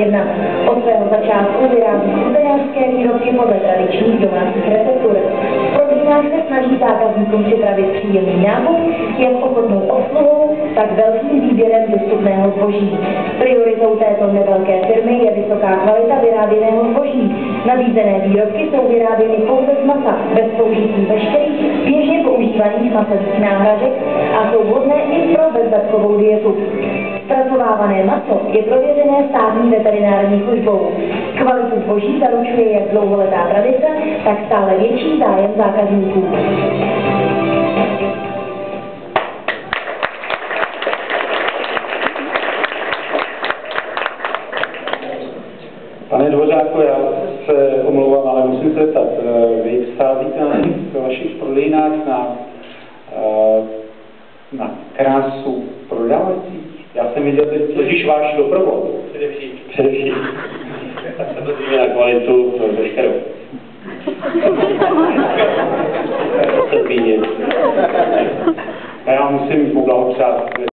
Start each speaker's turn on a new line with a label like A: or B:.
A: 1961. Od svého začátku vyrábí kuchyňářské výrobky podle tradičních domácích receptur. V prodejnách se snaží zákazníkům připravit příjemný nákup, jak ochotnou obsluhou, tak velkým výběrem dostupného zboží. Prioritou této nevelké firmy je vysoká kvalita vyráběného zboží. Nabízené výrobky jsou vyráběny pouze z masa, bez použití veškerých běžně používaných masových náhražek a jsou vhodné i pro bezlepkovou dietu. Zpracovávané maso je prověřené státní veterinární službou. Kvalitu zboží zaručuje jak dlouholetá tradice, tak stále větší zájem zákazníků.
B: Pane Dvořáku, já se omlouvám, ale musím se zeptat, vy sázíte ve vašich prodejnách na krásu prodávajících? Já jsem viděl teď totiž váš doprovod. Především. Tak se to dívá na kvalitu veškerou. A já musím poblahopřát